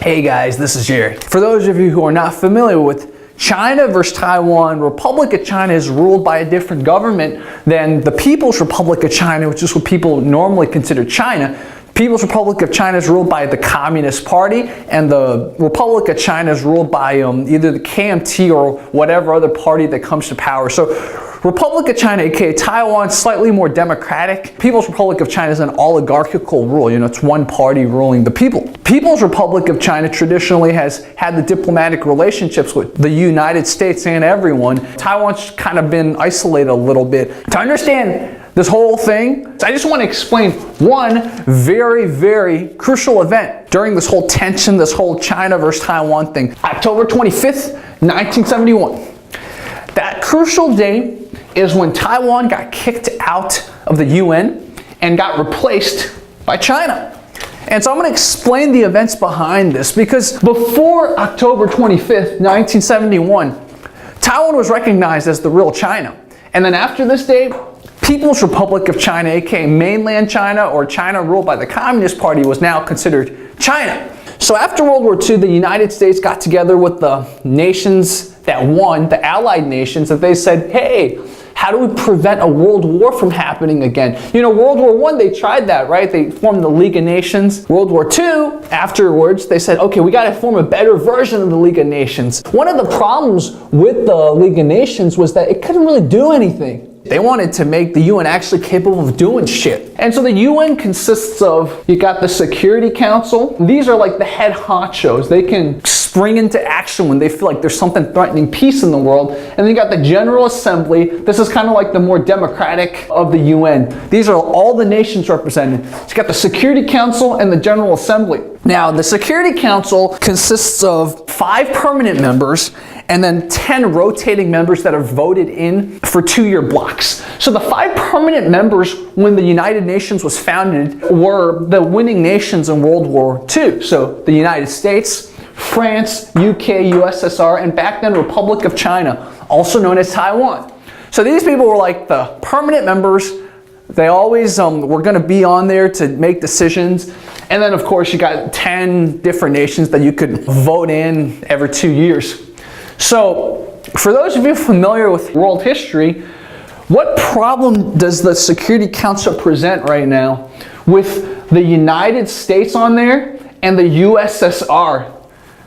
Hey guys, this is Jerry. For those of you who are not familiar with China versus Taiwan, Republic of China is ruled by a different government than the People's Republic of China, which is what people normally consider China. People's Republic of China is ruled by the Communist Party, and the Republic of China is ruled by either the KMT or whatever other party that comes to power. So Republic of China, aka Taiwan, slightly more democratic. People's Republic of China is an oligarchical rule. It's one party ruling the people. People's Republic of China traditionally has had the diplomatic relationships with the United States and everyone. Taiwan's kind of been isolated a little bit. To understand this whole thing, I just want to explain one very, very crucial event during this whole tension, this whole China versus Taiwan thing. October 25th, 1971. That crucial day is when Taiwan got kicked out of the UN and got replaced by China. And so I'm going to explain the events behind this, because before October 25th, 1971, Taiwan was recognized as the real China. And then after this day, People's Republic of China, aka mainland China, or China ruled by the Communist Party, was now considered China. So after World War II, the United States got together with the nations that won, the Allied nations, and they said, hey, how do we prevent a world war from happening again? World War I, they tried that, right? They formed the League of Nations. World War II, afterwards, they said, okay, we got to form a better version of the League of Nations. One of the problems with the League of Nations was that it couldn't really do anything. They wanted to make the UN actually capable of doing shit. And so the UN consists of, you got the Security Council. These are like the head honchos. They can spring into action when they feel like there's something threatening peace in the world. And then you got the General Assembly. This is kind of like the more democratic of the UN. These are all the nations represented. So you got the Security Council and the General Assembly. Now, the Security Council consists of 5 permanent members and then 10 rotating members that are voted in for 2-year blocks. So the 5 permanent members when the United Nations was founded were the winning nations in World War II. So the United States, France, UK, USSR, and back then Republic of China, also known as Taiwan. So these people were like the permanent members. They always were going to be on there to make decisions. And then, of course, you got 10 different nations that you could vote in every 2 years. So, for those of you familiar with world history, what problem does the Security Council present right now with the United States on there and the USSR?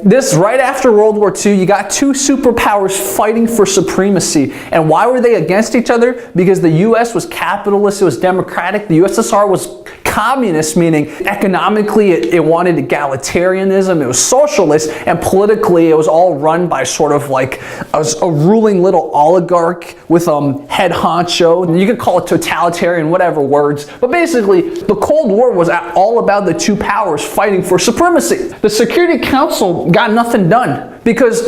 This right after World War II, you got 2 superpowers fighting for supremacy. And why were they against each other? Because the US was capitalist, it was democratic. The USSR was communist, meaning economically it wanted egalitarianism, it was socialist, and politically it was all run by sort of like a ruling little oligarch with head honcho. And you could call it totalitarian, whatever words. But basically, the Cold War was all about the 2 powers fighting for supremacy. The Security Council got nothing done because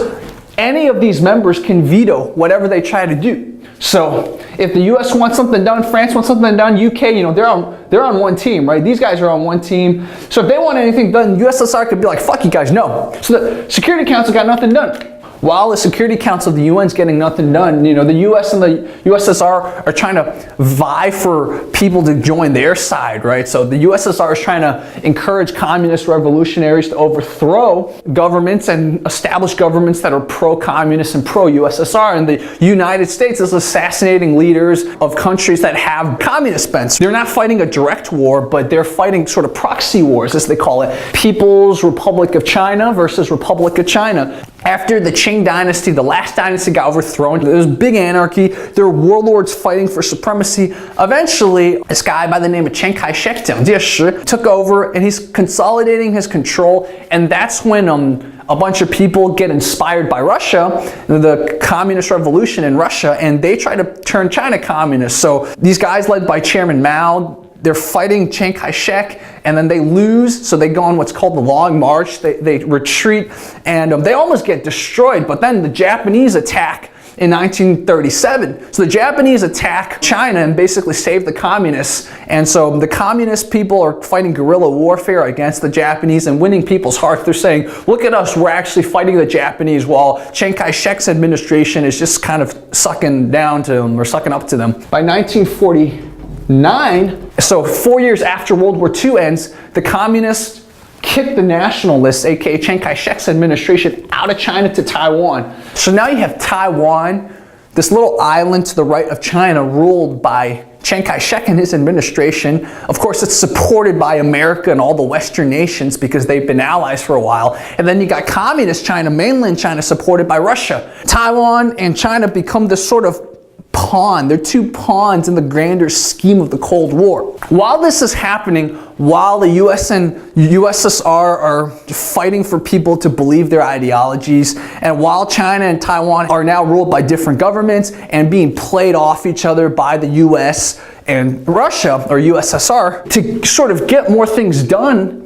any of these members can veto whatever they try to do. So if the US wants something done, France wants something done, UK, they're on one team, right? These guys are on one team. So if they want anything done, USSR could be like, fuck you guys, no. So the Security Council got nothing done. While the Security Council of the UN is getting nothing done, the US and the USSR are trying to vie for people to join their side, right? So the USSR is trying to encourage communist revolutionaries to overthrow governments and establish governments that are pro-communist and pro-USSR. And the United States is assassinating leaders of countries that have communist bents. They're not fighting a direct war, but they're fighting sort of proxy wars, as they call it. People's Republic of China versus Republic of China. After the Qing dynasty, the last dynasty, got overthrown, there was big anarchy, there were warlords fighting for supremacy. Eventually, this guy by the name of Chiang Kai-shek took over, and he's consolidating his control, and that's when a bunch of people get inspired by Russia, the communist revolution in Russia, and they try to turn China communist. So these guys led by Chairman Mao, they're fighting Chiang Kai-shek, and then they lose, so they go on what's called the Long March. They retreat, and they almost get destroyed, but then the Japanese attack in 1937. So the Japanese attack China and basically save the communists. And so the communist people are fighting guerrilla warfare against the Japanese and winning people's hearts. They're saying, look at us, we're actually fighting the Japanese, while Chiang Kai-shek's administration is just kind of sucking down to them, or sucking up to them. By 1949, so 4 years after World War II ends, the communists kicked the nationalists, aka Chiang Kai-shek's administration, out of China to Taiwan. So now you have Taiwan, this little island to the right of China, ruled by Chiang Kai-shek and his administration. Of course, it's supported by America and all the Western nations because they've been allies for a while. And then you got communist China, mainland China, supported by Russia. Taiwan and China become this sort of pawn. They're two pawns in the grander scheme of the Cold War. While this is happening, while the US and USSR are fighting for people to believe their ideologies, and while China and Taiwan are now ruled by different governments and being played off each other by the US and Russia, or USSR, to sort of get more things done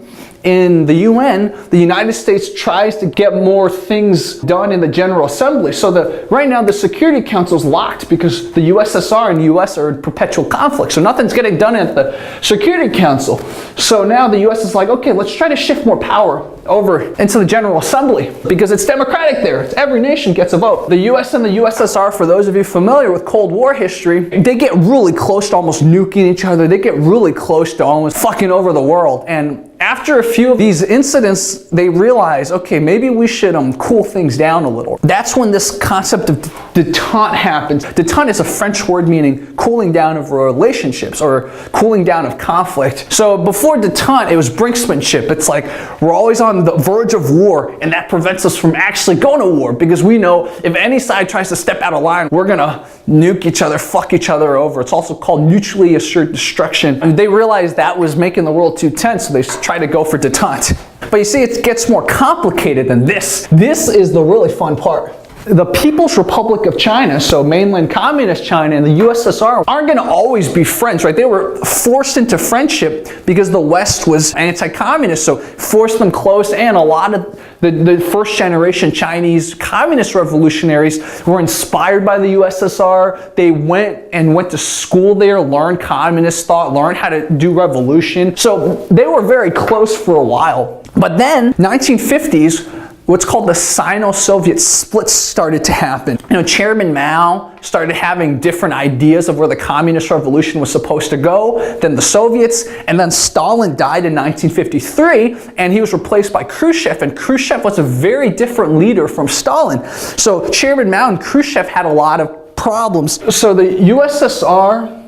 in the UN, the United States tries to get more things done in the General Assembly. So right now the Security Council is locked because the USSR and the US are in perpetual conflict. So nothing's getting done at the Security Council. So now the US is like, okay, let's try to shift more power over into the General Assembly because it's democratic there. It's every nation gets a vote. The US and the USSR, for those of you familiar with Cold War history, they get really close to almost nuking each other. They get really close to almost fucking over the world. And after a few of these incidents, they realize, okay, maybe we should cool things down a little. That's when this concept of detente happens. Detente is a French word meaning cooling down of relationships or cooling down of conflict. So before detente, it was Brinksmanship. It's like we're always on the verge of war, and that prevents us from actually going to war because we know if any side tries to step out of line, we're gonna nuke each other, fuck each other over. It's also called mutually assured destruction. And they realized that was making the world too tense, so they try to go for detente. But you see, it gets more complicated than this. This is the really fun part. The People's Republic of China, so mainland communist China and the USSR, aren't going to always be friends, right? They were forced into friendship because the West was anti-communist, so forced them close, and a lot of the first generation Chinese communist revolutionaries were inspired by the USSR. They went to school there, learned communist thought, learned how to do revolution. So they were very close for a while. But then, 1950s, what's called the Sino Soviet split started to happen. You know, Chairman Mao started having different ideas of where the communist revolution was supposed to go than the Soviets, and then Stalin died in 1953, and he was replaced by Khrushchev, and Khrushchev was a very different leader from Stalin. So Chairman Mao and Khrushchev had a lot of problems. So the USSR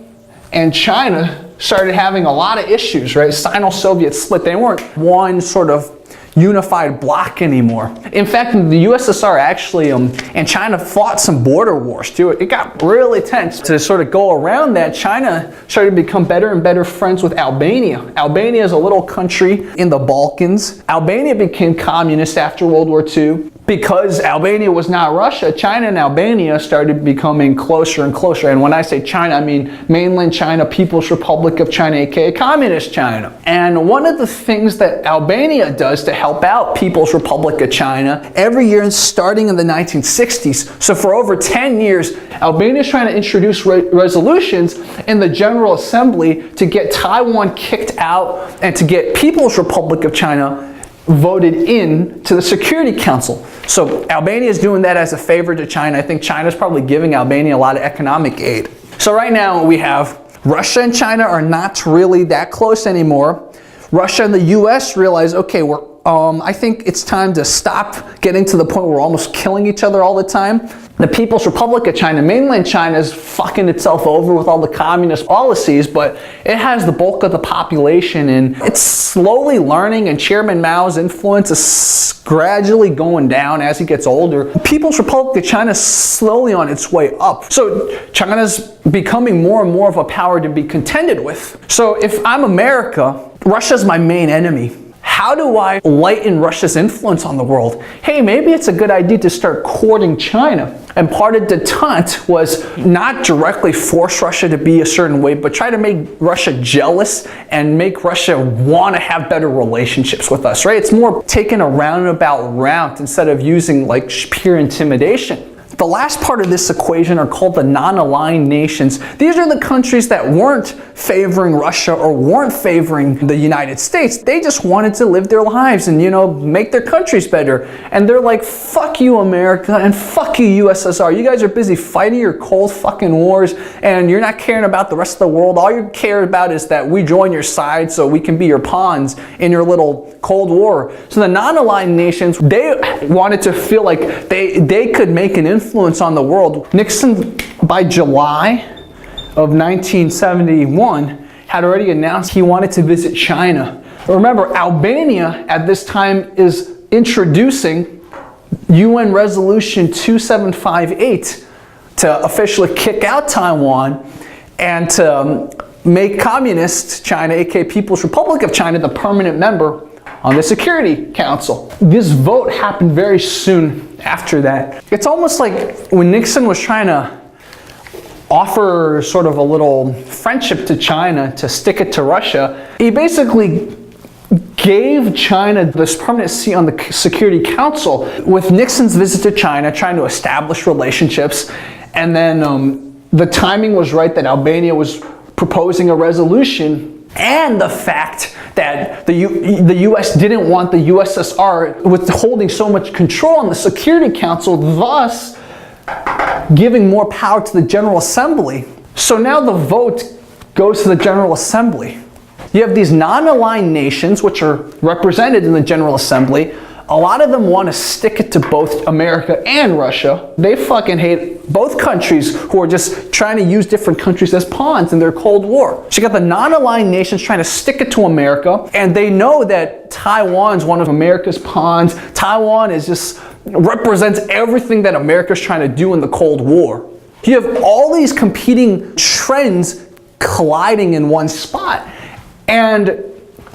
and China started having a lot of issues, right? Sino-Soviet split. They weren't one sort of unified bloc anymore. In fact, the USSR actually and China fought some border wars too. It got really tense. To sort of go around that, China started to become better and better friends with Albania. Albania is a little country in the Balkans. Albania became communist after World War II. Because Albania was not Russia, China and Albania started becoming closer and closer. And when I say China, I mean mainland China, People's Republic of China, aka Communist China. And one of the things that Albania does to help out People's Republic of China every year, starting in the 1960s, so for over 10 years, Albania is trying to introduce resolutions in the General Assembly to get Taiwan kicked out and to get People's Republic of China voted in to the Security Council. So Albania is doing that as a favor to China. I think China's probably giving Albania a lot of economic aid. So right now we have Russia and China are not really that close anymore. Russia and the US realize, okay, I think it's time to stop getting to the point where we're almost killing each other all the time. The People's Republic of China, mainland China, is fucking itself over with all the communist policies, but it has the bulk of the population, and it's slowly learning, and Chairman Mao's influence is gradually going down as he gets older. The People's Republic of China is slowly on its way up. So China's becoming more and more of a power to be contended with. So if I'm America, Russia's my main enemy. How do I lighten Russia's influence on the world? Hey, maybe it's a good idea to start courting China. And part of detente was not directly force Russia to be a certain way, but try to make Russia jealous and make Russia want to have better relationships with us, right? It's more taking a roundabout route instead of using like pure intimidation. The last part of this equation are called the non-aligned nations. These are the countries that weren't favoring Russia or weren't favoring the United States. They just wanted to live their lives and, you know, make their countries better. And they're like, fuck you, America, and fuck you, USSR. You guys are busy fighting your cold fucking wars, and you're not caring about the rest of the world. All you care about is that we join your side so we can be your pawns in your little Cold War. So the non-aligned nations, they wanted to feel like they could make an influence on the world. Nixon, by July of 1971, had already announced he wanted to visit China. Remember, Albania at this time is introducing UN Resolution 2758 to officially kick out Taiwan and to make Communist China, aka People's Republic of China, the permanent member on the Security Council. This vote happened very soon after that. It's almost like when Nixon was trying to offer sort of a little friendship to China to stick it to Russia, he basically gave China this permanent seat on the Security Council with Nixon's visit to China, trying to establish relationships, and then the timing was right that Albania was proposing a resolution, and the fact that the US didn't want the USSR withholding so much control on the Security Council, thus giving more power to the General Assembly. So now the vote goes to the General Assembly. You have these non-aligned nations which are represented in the General Assembly. A lot of them want to stick it to both America and Russia. They fucking hate both countries who are just trying to use different countries as pawns in their Cold War. So you got the non-aligned nations trying to stick it to America, and they know that Taiwan's one of America's pawns. Taiwan is just represents everything that America's trying to do in the Cold War. You have all these competing trends colliding in one spot. And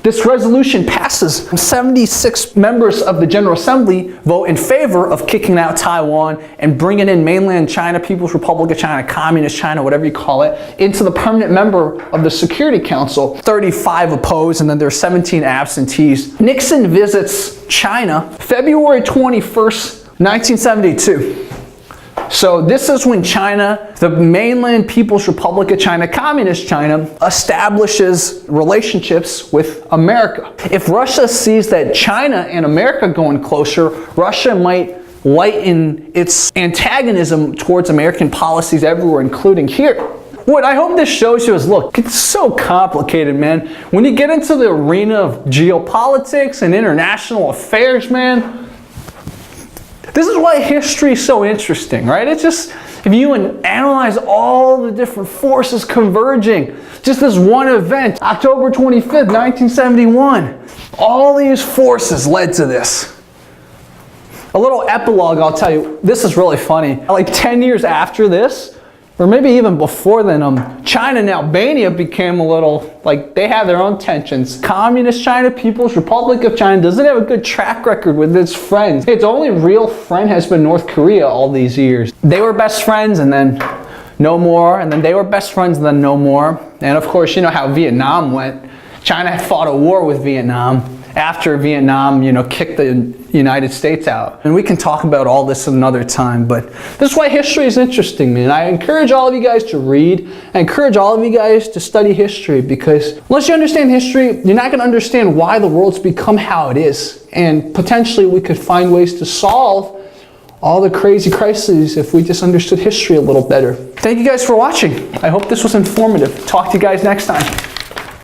this resolution passes. 76 members of the General Assembly vote in favor of kicking out Taiwan and bringing in mainland China, People's Republic of China, Communist China, whatever you call it, into the permanent member of the Security Council. 35 oppose, and then there's 17 absentees. Nixon visits China February 21st, 1972. So this is when China, the mainland People's Republic of China, Communist China, establishes relationships with America. If Russia sees that China and America going closer, Russia might lighten its antagonism towards American policies everywhere, including here. What I hope this shows you is, look, it's so complicated, man. When you get into the arena of geopolitics and international affairs, man, this is why history is so interesting, right? It's just, if you analyze all the different forces converging, just this one event, October 25th, 1971, all these forces led to this. A little epilogue, I'll tell you, this is really funny. Like 10 years after this, or maybe even before then, China and Albania became a little, like, they have their own tensions. Communist China, People's Republic of China, doesn't have a good track record with its friends. Its only real friend has been North Korea all these years. They were best friends and then no more, and then they were best friends and then no more. And of course, you know how Vietnam went. China had fought a war with Vietnam after Vietnam, you know, kicked the United States out. And we can talk about all this another time, but this is why history is interesting, man. I encourage all of you guys to read. I encourage all of you guys to study history, because unless you understand history, you're not going to understand why the world's become how it is. And potentially we could find ways to solve all the crazy crises if we just understood history a little better. Thank you guys for watching. I hope this was informative. Talk to you guys next time.